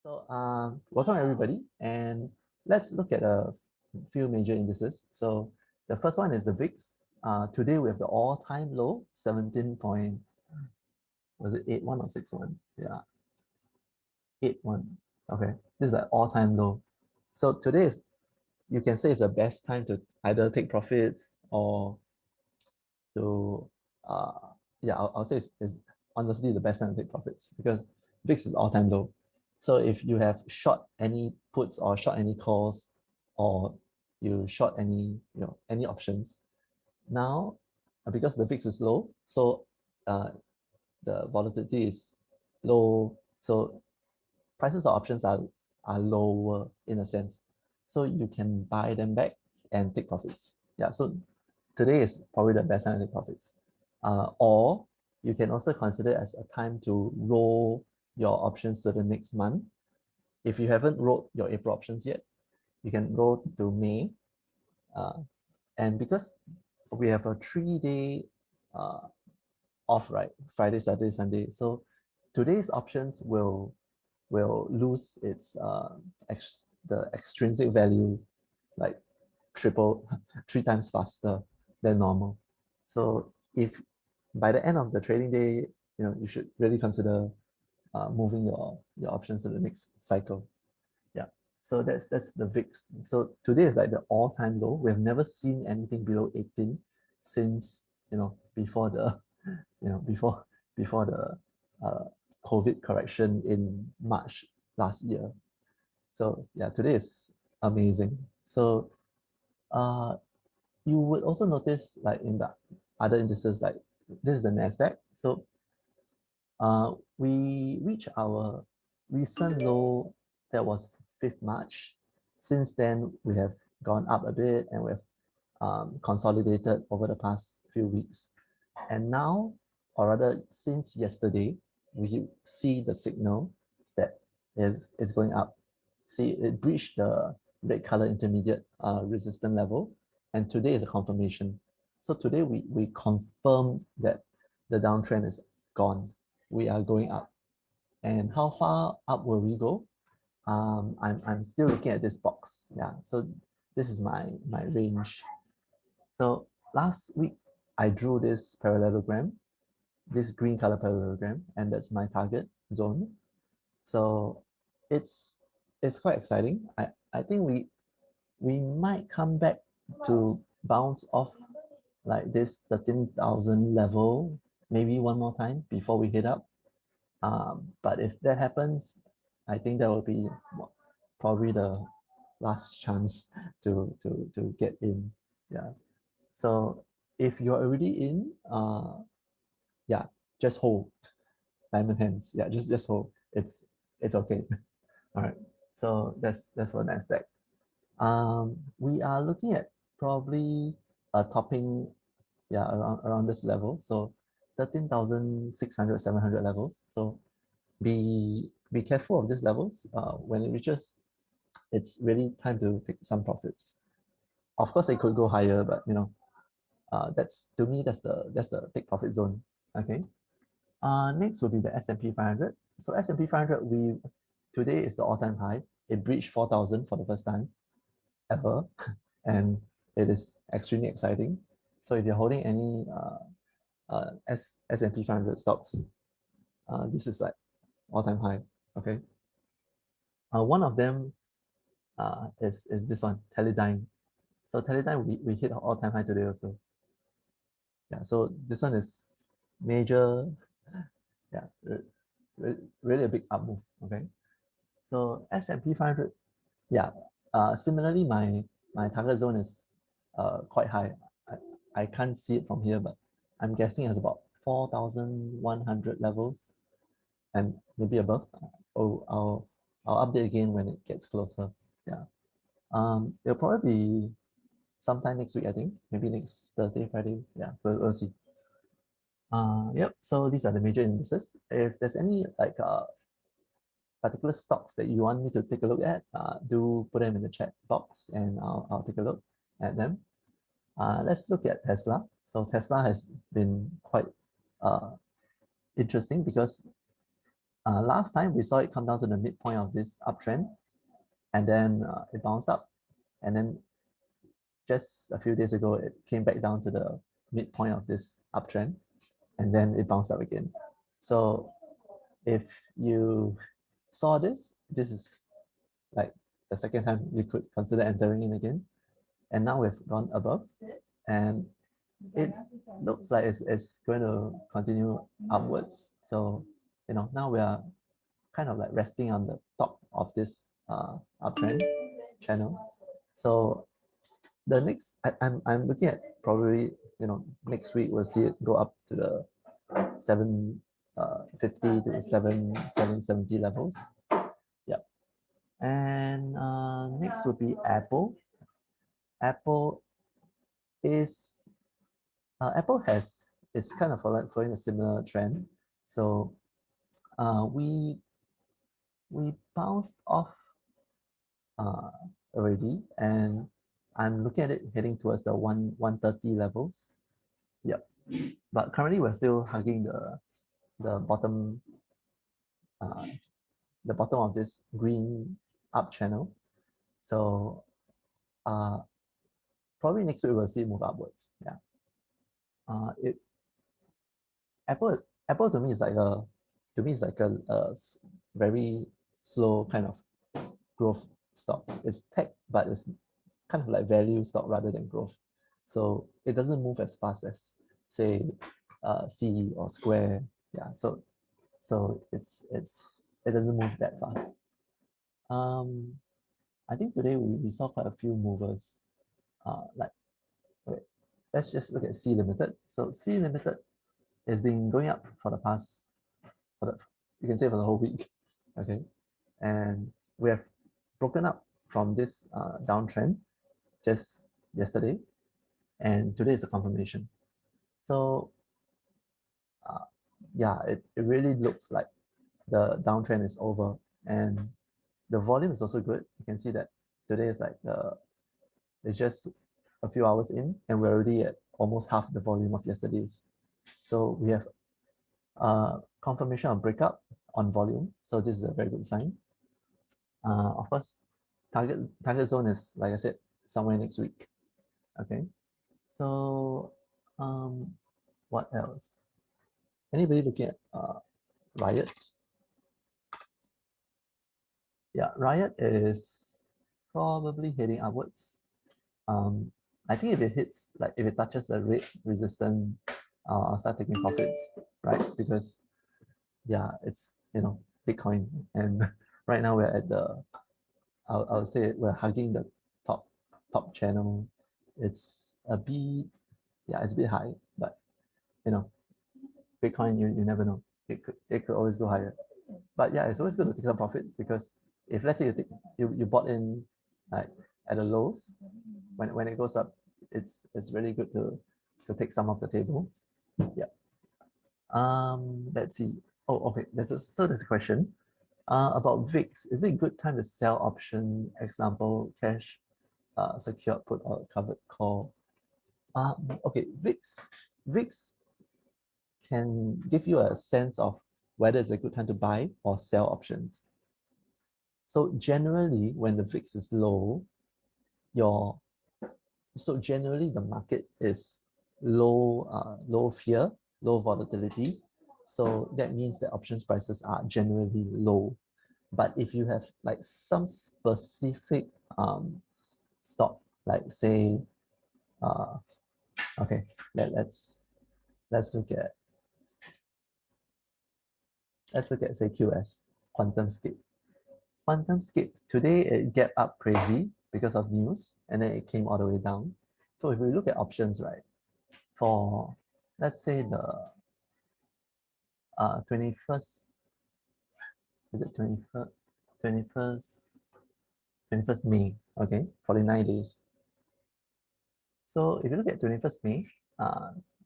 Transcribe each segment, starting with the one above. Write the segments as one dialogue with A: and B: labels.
A: Welcome everybody, and let's look at a few major indices. So the first one is the VIX. Today we have the all-time low, 17 point, was it 81 or 61? Yeah, 81. Okay, this is the all-time low. So today is, you can say it's the best time to either take profits or to, yeah, I'll say it's honestly the best time to take profits because VIX is all-time low. So if you have short any puts or short any calls, or you short any, any options, now because the VIX is low, so the volatility is low, so prices of options are lower in a sense. So you can buy them back and take profits. Yeah, so today is probably the best time to take profits. Or you can also consider it as a time to roll your options to the next month. If you haven't rolled your April options yet, you can roll to May. And because we have a 3-day off, right? Friday, Saturday, Sunday. So today's options will lose its the extrinsic value like three times faster than normal. So if by the end of the trading day, you should really consider moving your options to the next cycle. Yeah. So that's the VIX. So today is like the all-time low. We have never seen anything below 18 since before the before the COVID correction in March last year. So yeah, today is amazing. So you would also notice like in the other indices, like this is the Nasdaq. So we reached our recent low that was 5th March. Since then, we have gone up a bit and we have consolidated over the past few weeks. And now, or rather since yesterday, we see the signal that is going up. See, it breached the red color intermediate resistance level, and today is a confirmation. So today we confirm that the downtrend is gone. We are going up. And how far up will we go? I'm still looking at this box. Yeah, so this is my range. So last week I drew this parallelogram, this green color parallelogram, and that's my target zone. So it's quite exciting. I think we might come back to bounce off like this 13,000 level maybe one more time before we hit up. But if that happens, I think that will be probably the last chance to get in. Yeah. So if you're already in, yeah, just hold. Diamond hands. Yeah, just hold. It's okay. All right. So that's for Nasdaq. We are looking at probably a topping, yeah, around this level. So 13,600, 700 levels. So be careful of these levels. When it reaches, it's really time to take some profits. Of course, it could go higher, but that's, to me, that's the take profit zone. Okay. Next will be the S&P 500. So S&P 500, today is the all-time high. It breached 4,000 for the first time ever, and it is extremely exciting. So if you're holding any S&P 500 stocks, this is like all-time high. Okay. One of them is this one, Teledyne. So Teledyne, we hit our all-time high today also. Yeah, so this one is major, yeah, really a big up move. Okay. So S&P 500, yeah. Similarly, my target zone is quite high. I can't see it from here, but I'm guessing it's about 4,100 levels and maybe above. Oh, I'll update again when it gets closer. Yeah. It'll probably be sometime next week, I think. Maybe next Thursday, Friday. Yeah, we'll see. Yep. So these are the major indices. If there's any like particular stocks that you want me to take a look at, do put them in the chat box and I'll take a look at them. Let's look at Tesla. So Tesla has been quite interesting because Last time we saw it come down to the midpoint of this uptrend, and then it bounced up, and then just a few days ago it came back down to the midpoint of this uptrend, and then it bounced up again. So if you saw this is like the second time you could consider entering in again. And now we've gone above, and it looks like it's going to continue upwards. So, you know, now we are kind of like resting on the top of this uptrend channel. So the next, I'm looking at probably, you know, next week we'll see it go up to the 750 to 770 levels. Yep. And next would be Apple. Apple is Apple is kind of following a similar trend. So we bounced off already, and I'm looking at it heading towards the 130 levels. Yep. But currently we're still hugging the bottom of this green up channel. So probably next week we'll see it move upwards. Yeah. Apple to me is like a very slow kind of growth stock. It's tech, but it's kind of like value stock rather than growth. So it doesn't move as fast as say C or Square. Yeah. So it doesn't move that fast. I think today we saw quite a few movers. Like wait, let's just look at C Limited. So C Limited has been going up for the past, you can say for the whole week, okay? And we have broken up from this downtrend just yesterday, and today is a confirmation. So yeah, it really looks like the downtrend is over, and the volume is also good. You can see that today is like it's just a few hours in, and we're already at almost half the volume of yesterday's. So we have confirmation of breakup on volume. So this is a very good sign. Of course, target zone is, like I said, somewhere next week. Okay. So what else? Anybody looking at RIOT? Yeah, RIOT is probably heading upwards. I think if it hits, like if it touches the rate resistance, I'll start taking profits, right? Because yeah, it's, you know, Bitcoin, and right now we're at the, I would say we're hugging the top channel. It's a bit, yeah, it's a bit high, but you know, Bitcoin, you never know. It could always go higher. But yeah, it's always good to take some profits, because if let's say you bought in like at the lows, when it goes up, it's really good to take some off the table. Yeah. Let's see. Oh, okay. There's a question about VIX. Is it a good time to sell option? Example, cash, secured put or covered call. Okay, VIX can give you a sense of whether it's a good time to buy or sell options. So generally, when the VIX is low, generally the market is low fear, low volatility. So that means that options prices are generally low. But if you have like some specific stock, like say, okay, let's look at say QS, QuantumScape. QuantumScape today it get up crazy because of news, and then it came all the way down. So if we look at options, right, for let's say the 21st, is it 21st 21st May, okay, 49 days. So if you look at 21st May,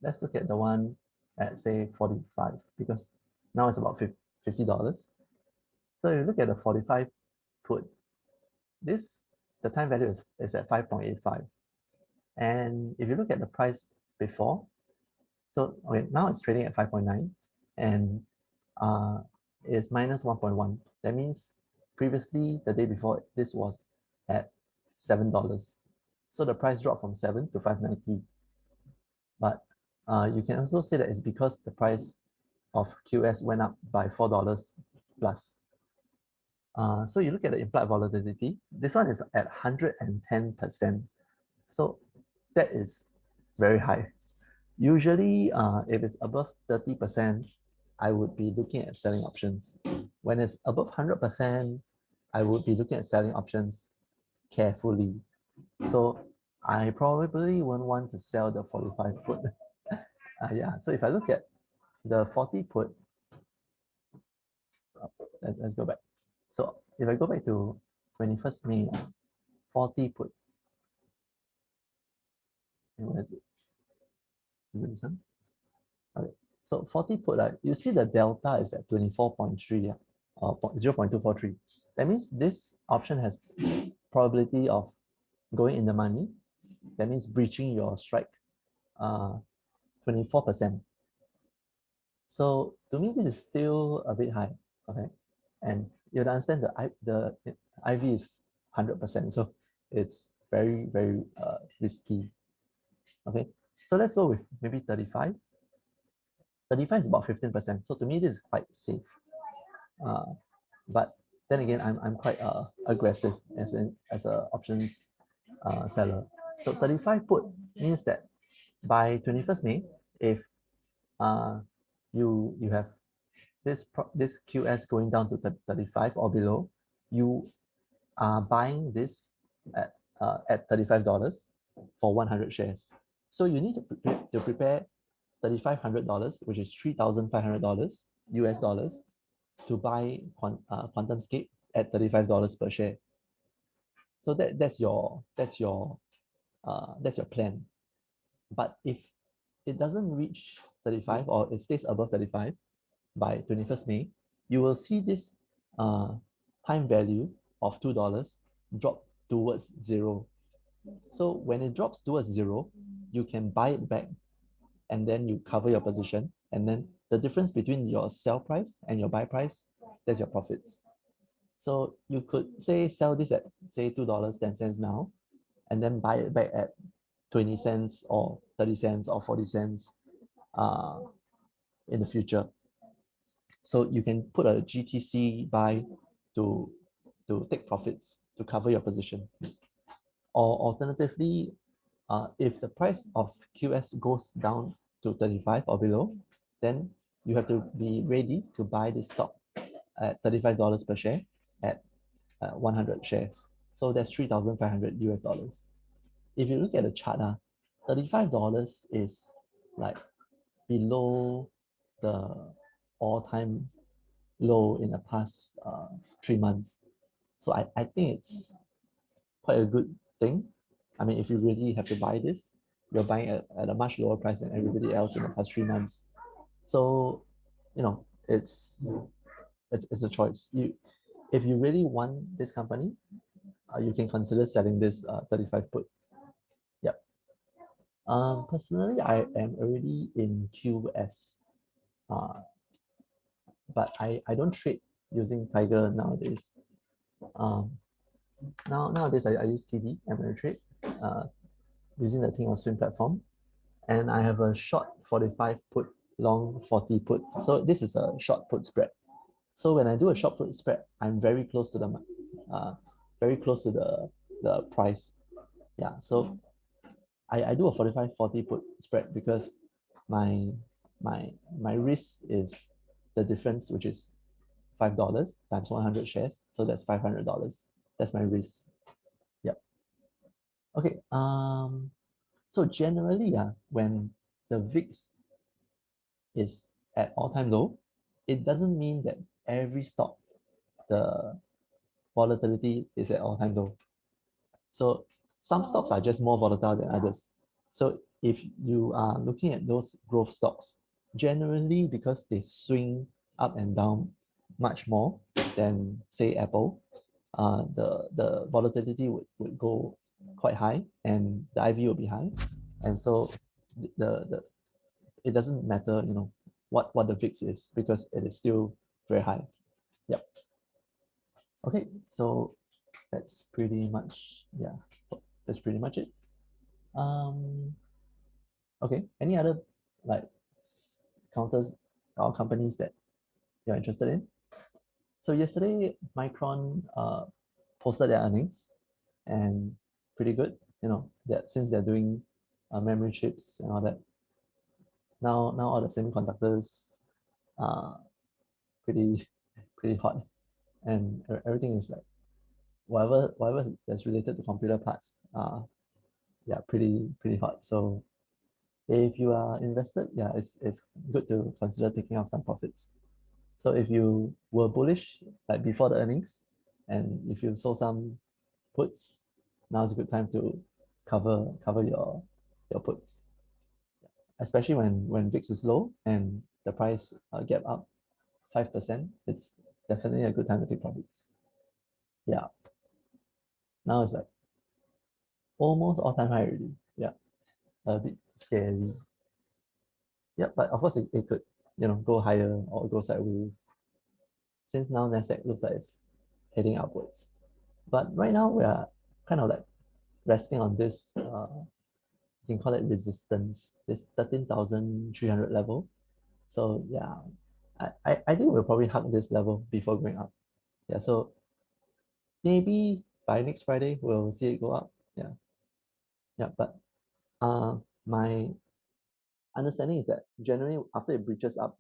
A: let's look at the one at say 45, because now it's about $50. So if you look at the 45 put, the time value is at 5.85. And if you look at the price before, so okay, now it's trading at 5.9, and is minus 1.1. That means previously, the day before, this was at $7. So the price dropped from 7 to 590. But you can also say that it's because the price of QS went up by $4 plus. So you look at the implied volatility, this one is at 110%. So that is very high. Usually, if it's above 30%, I would be looking at selling options. When it's above 100%, I would be looking at selling options carefully. So I probably won't want to sell the 45 put. Yeah, so if I look at the 40 put, let's go back. So if I go back to 21st May, 40 put, where is it? Is it this one? Okay. So 40 put, you see the delta is at 24.3, 0.243. That means this option has probability of going in the money. That means breaching your strike 24%. So to me, this is still a bit high. Okay. And you understand the IV is 100%. So it's very, very risky. Okay. So let's go with maybe 35. 35 is about 15%. So to me, this is quite safe. But then again, I'm quite aggressive as an options seller. So 35 put means that by 21st May, if you have this QS going down to 35 or below, you are buying this at $35 for 100 shares. So you need to prepare $3,500, which is $3,500 US dollars, to buy QuantumScape at $35 per share. So that's your plan. But if it doesn't reach 35 or it stays above 35 by 21st May, you will see this time value of $2 drop towards zero. So when it drops towards zero, you can buy it back and then you cover your position. And then the difference between your sell price and your buy price, that's your profits. So you could say sell this at say $2.10 now, and then buy it back at 20 cents or 30 cents or 40 cents in the future. So you can put a GTC buy to take profits to cover your position. Or alternatively, if the price of QS goes down to 35 or below, then you have to be ready to buy this stock at $35 per share at 100 shares. So that's 3,500 US dollars. If you look at the chart, $35 is like below the all-time low in the past 3 months. So I think it's quite a good thing. I mean, if you really have to buy this, you're buying at a much lower price than everybody else in the past 3 months. So, it's a choice. If you really want this company, you can consider selling this 35 put. Yep. Personally, I am already in QS, but I don't trade using Tiger nowadays. Nowadays I use TD Ameritrade using the Think or Swim platform, and I have a short 45 put, long 40 put. So this is a short put spread. So when I do a short put spread, I'm very close to the price. Yeah, so I do a 45-40 put spread because my risk is the difference, which is $5 times 100 shares. So that's $500. That's my risk. Yep. Okay. So generally, when the VIX is at all-time low, it doesn't mean that every stock, the volatility is at all-time low. So some stocks are just more volatile than others. So if you are looking at those growth stocks, generally because they swing up and down much more than say Apple, the volatility would go quite high and the IV will be high. And so it doesn't matter, what the VIX is, because it is still very high. Yep. Okay, so that's pretty much, yeah, that's pretty much it. Okay, any other like counters or companies that you're interested in? So yesterday, Micron posted their earnings and pretty good. You know, that since they're doing memory chips and all that. Now all the semiconductors are pretty pretty hot, and everything is like whatever that's related to computer parts. Yeah, pretty hot. So if you are invested, yeah, it's good to consider taking out some profits. So if you were bullish like before the earnings, and if you sold some puts, now is a good time to cover your puts, especially when VIX is low and the price gap up 5%. It's definitely a good time to take profits. Yeah, now it's like almost all time high already. Yeah, a bit scary. Yeah, but of course it could go higher or go sideways. Since now Nasdaq looks like it's heading upwards, but right now we are kind of like resting on this. You can call it resistance. This 13,300 level. So yeah, I think we'll probably hug this level before going up. Yeah, so maybe by next Friday we'll see it go up. Yeah, yeah, but my understanding is that generally after it breaches up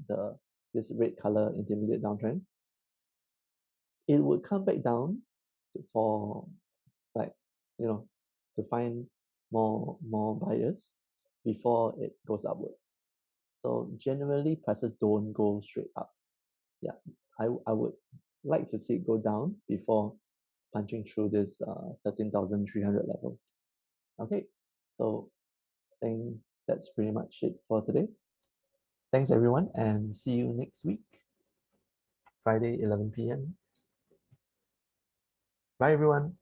A: this red color intermediate downtrend, it would come back down for like to find more buyers before it goes upwards. So generally prices don't go straight up. Yeah, I would like to see it go down before punching through this 13,300 level. Okay, so I think that's pretty much it for today. Thanks everyone, and see you next week, Friday 11 p.m. Bye everyone.